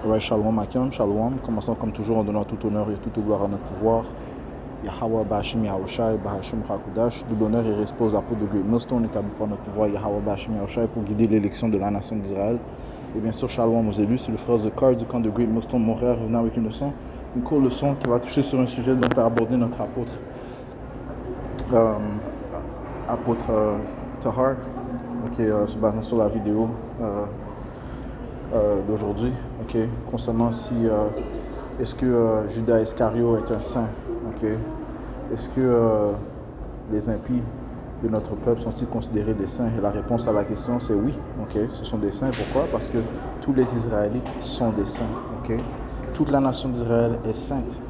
Ouais, Shalom Akim, Shalom. Commençons comme toujours en donnant tout honneur et toute gloire à notre pouvoir. Yahweh Bashim Yahushai, Bahashim Hakudash, tout l'honneur et respect aux apôtres de Great Millstone établis par notre pouvoir Yahweh Bashim Yahushai pour guider l'élection de la nation d'Israël. Et bien sûr, Shalom aux élus, c'est le frère Zekar du camp de Great Millstone Montréal revenant avec une courte leçon qui va toucher sur un sujet dont a abordé notre apôtre, Tahar, se basant sur la vidéo d'aujourd'hui, concernant si est-ce que Judas Iscario est un saint, est-ce que les impies de notre peuple sont-ils considérés des saints? Et la réponse à la question c'est oui, ce sont des saints. Pourquoi? Parce que tous les Israélites sont des saints, toute la nation d'Israël est sainte,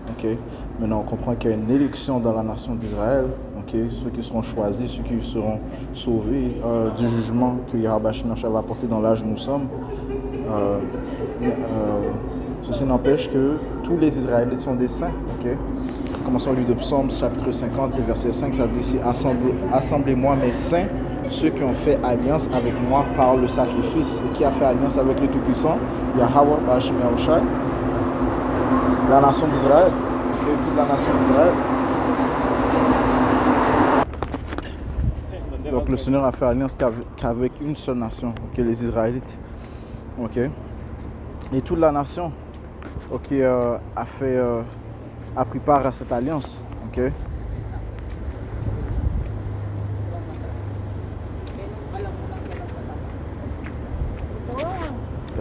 Maintenant on comprend qu'il y a une élection dans la nation d'Israël, ceux qui seront choisis, ceux qui seront sauvés du jugement que Yahweh va apporter dans l'âge où nous sommes. Ceci n'empêche que tous les Israélites sont des saints, Commençons au livre de Psaume, chapitre 50, verset 5, ça dit ici, assemblez-moi mes saints, ceux qui ont fait alliance avec moi par le sacrifice. Et qui a fait alliance avec le Tout-Puissant? Yahweh Bashim Yahushai, la nation d'Israël, toute la nation d'Israël. Donc le Seigneur a fait alliance qu'avec une seule nation, les Israélites, et toute la nation, a pris part à cette alliance, Et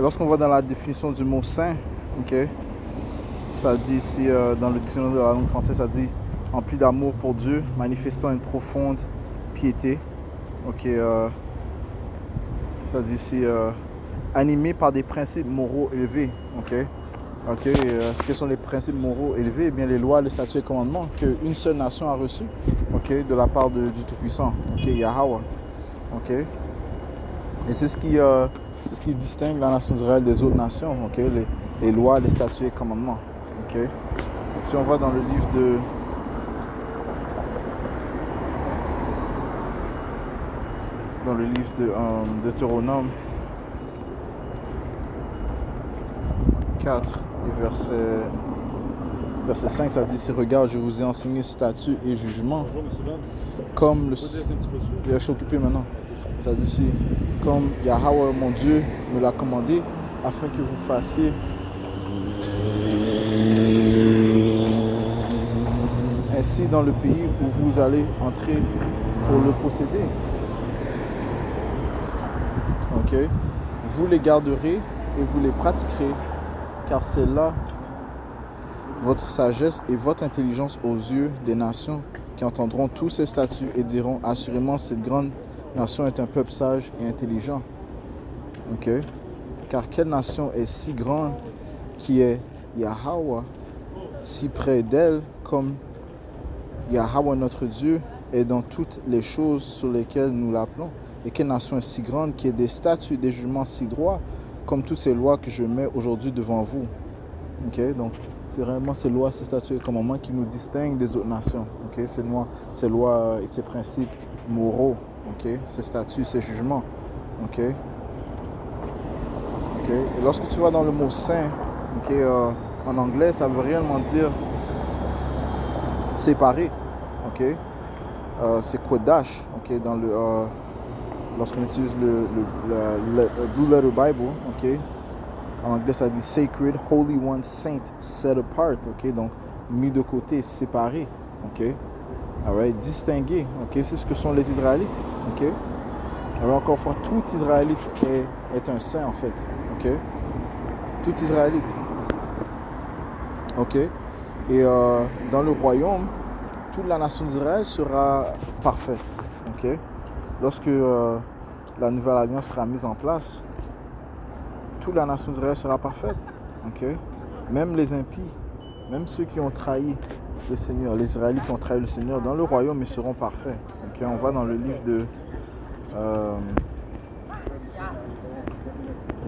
lorsqu'on va dans la définition du mot saint, ça dit ici dans le dictionnaire de la langue française, ça dit empli d'amour pour Dieu, manifestant une profonde piété. Ça dit ici animé par des principes moraux élevés. Quels sont les principes moraux élevés? Eh bien, les lois, les statuts et commandements qu'une seule nation a reçus, de la part du Tout-Puissant, Yahweh. Et c'est ce qui distingue la nation d'Israël des autres nations, les lois, les statuts et commandements. Si on va dans le livre de Deutéronome 4 et verset 5, ça dit ici, regarde, je vous ai enseigné statut et jugement. Bonjour, monsieur Bam. Comme le... Je suis occupé maintenant. Ça dit ici, comme Yahweh mon Dieu me l'a commandé, afin que vous fassiez ainsi dans le pays où vous allez entrer pour le posséder. Vous les garderez et vous les pratiquerez, car c'est là votre sagesse et votre intelligence aux yeux des nations qui entendront tous ces statuts et diront, assurément cette grande nation est un peuple sage et intelligent. Car quelle nation est si grande qui est Yahweh, si près d'elle comme Yahweh notre Dieu est dans toutes les choses sur lesquelles nous l'appelons? Et quelle nation est si grande qui ait des statuts et des jugements si droits comme toutes ces lois que je mets aujourd'hui devant vous? Donc c'est réellement ces lois, ces statuts et commandements qui nous distinguent des autres nations. Ces lois et ces principes moraux, ces statuts, ces jugements. Et lorsque tu vas dans le mot saint, en anglais, ça veut réellement dire séparé. C'est kodash, dans le lorsqu'on utilise le Blue Letter Bible, en anglais ça dit sacred, holy one, saint, set apart, donc mis de côté, séparé, distingué, c'est ce que sont les Israélites, Alors encore une fois, tout Israélite est un saint en fait, tout Israélite, et dans le royaume, toute la nation d'Israël sera parfaite, Lorsque la nouvelle alliance sera mise en place, toute la nation d'Israël sera parfaite. Même les impies, même ceux qui ont trahi le Seigneur, les Israélites qui ont trahi le Seigneur, dans le royaume, ils seront parfaits. On va dans le livre de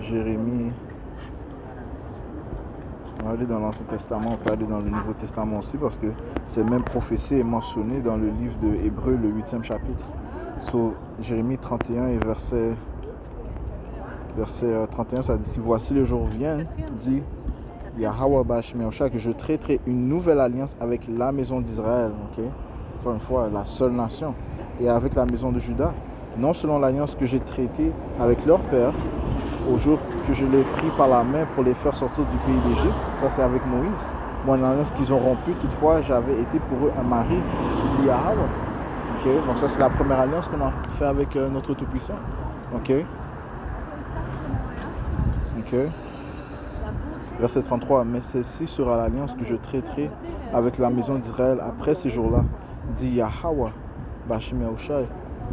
Jérémie. On va aller dans l'Ancien Testament, on peut aller dans le Nouveau Testament aussi, parce que cette même prophétie est mentionnée dans le livre de Hébreux, le 8e chapitre. Sur Jérémie 31 et verset verset 31, ça dit, si voici le jour viennent, dit Yahweh Bashim Yahushai, que je traiterai une nouvelle alliance avec la maison d'Israël, ok? Encore une fois, la seule nation, et avec la maison de Juda, non selon l'alliance que j'ai traitée avec leur père, au jour que je l'ai pris par la main pour les faire sortir du pays d'Égypte, ça c'est avec Moïse, moi l'alliance qu'ils ont rompue, toutefois j'avais été pour eux un mari, dit Yahweh. Okay? Donc ça c'est la première alliance qu'on a fait avec notre Tout-Puissant. Ok. Verset 33, mais ceci sera l'alliance que je traiterai avec la maison d'Israël après ces jours-là, dit Yahweh Bashim Yahushai.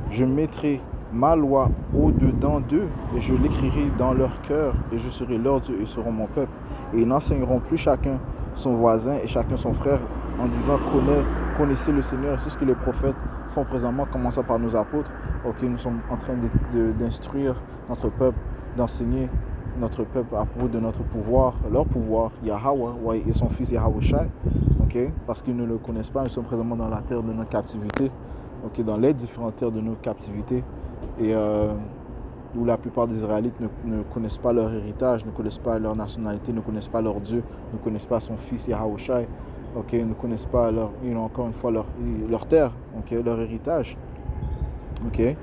Je mettrai ma loi au-dedans d'eux et je l'écrirai dans leur cœur et je serai leur Dieu et ils seront mon peuple. Et ils n'enseigneront plus chacun son voisin et chacun son frère en disant connaissez le Seigneur. C'est ce que les prophètes font présentement, commençant par nos apôtres. Ok, nous sommes en train d'instruire notre peuple, d'enseigner notre peuple à propos de notre pouvoir, leur pouvoir, Yahweh et son fils Yahushai, ok, parce qu'ils ne le connaissent pas. Nous sommes présentement dans la terre de notre captivité, ok, dans les différentes terres de nos captivités, et où la plupart des Israélites ne connaissent pas leur héritage, ne connaissent pas leur nationalité, ne connaissent pas leur Dieu, ne connaissent pas son fils Yahushai, ok, ne connaissent pas encore une fois leur terre, ok, leur héritage, ok.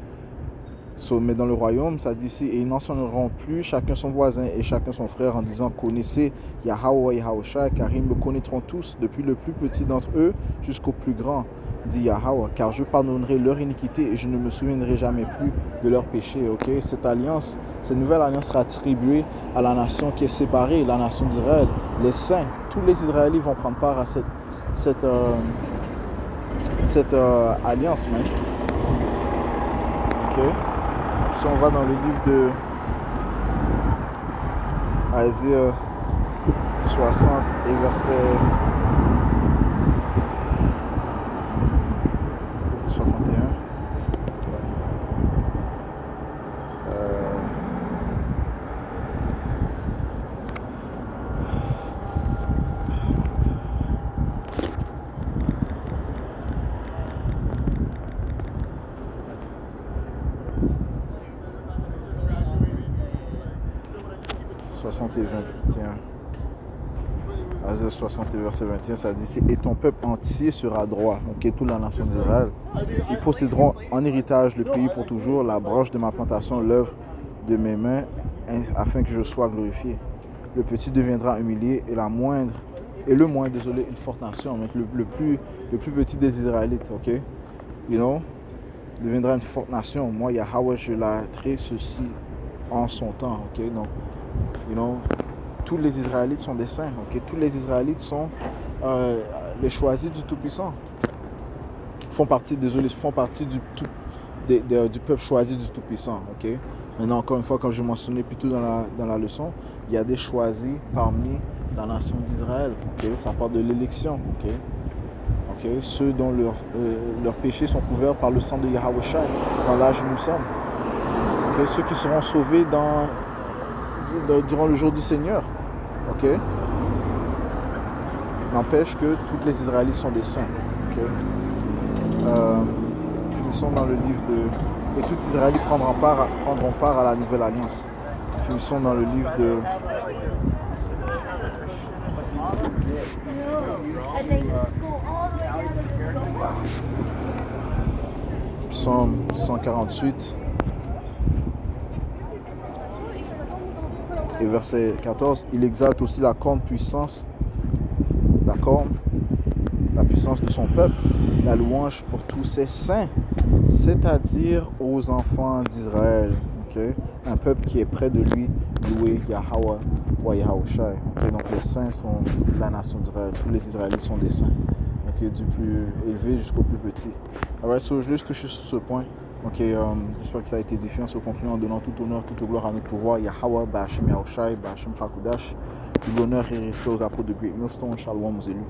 Mais dans le royaume, ça dit ici, et ils n'enseigneront plus chacun son voisin et chacun son frère en disant connaissez Yahweh Yahushai, car ils me connaîtront tous, depuis le plus petit d'entre eux jusqu'au plus grand, dit Yahweh, car je pardonnerai leur iniquité et je ne me souviendrai jamais plus de leurs péchés. Ok, cette nouvelle alliance sera attribuée à la nation qui est séparée, la nation d'Israël, les saints. Tous les Israélites vont prendre part à cette alliance même. Ok. Si on va dans le livre de Isaïe 60 et verset 61. 60 et 21. Isaïe 60 et verset 21, ça dit ici, et ton peuple entier sera droit, ok, toute la nation d'Israël. Ils posséderont en héritage le pays pour toujours, la branche de ma plantation, l'œuvre de mes mains, afin que je sois glorifié. Le petit deviendra humilié et le moindre, désolé, une forte nation, mais le plus petit des Israélites, ok, deviendra une forte nation. Moi, Yahweh, je l'arrêterai ceci en son temps, ok, donc, tous les Israélites sont des saints, ok, tous les Israélites sont les choisis du Tout-Puissant, font partie du peuple choisi du Tout-Puissant, ok. Maintenant, encore une fois, comme je mentionnais plus tôt dans la leçon, il y a des choisis parmi la nation d'Israël, ok, ça part de l'élection, ok. Ceux dont leurs péchés sont couverts par le sang de Yahushai, dans l'âge où nous sommes, ok, ceux qui seront sauvés durant le jour du Seigneur, ok. N'empêche que tous les Israélites sont des saints, ok. Finissons dans le livre de... Et tous les Israélites prendront part à la nouvelle alliance. Finissons dans le livre de... Psaume 148 et verset 14, il exalte aussi la puissance de son peuple, la louange pour tous ses saints, c'est-à-dire aux enfants d'Israël, okay? Un peuple qui est près de lui, louer Yahweh ou Yahushai. Okay? Donc les saints sont la nation d'Israël, tous les Israélites sont des saints, okay? Du plus élevé jusqu'au plus petit. Alright, so je vais juste toucher sur ce point. J'espère que ça a été édifiant. Se concluant en donnant tout honneur, toute gloire à notre pouvoir, Yahweh, Bashim Yahushai, Bashim Hakudash, tout l'honneur et respect aux apôtres de Great Millstone, Shalom aux élus.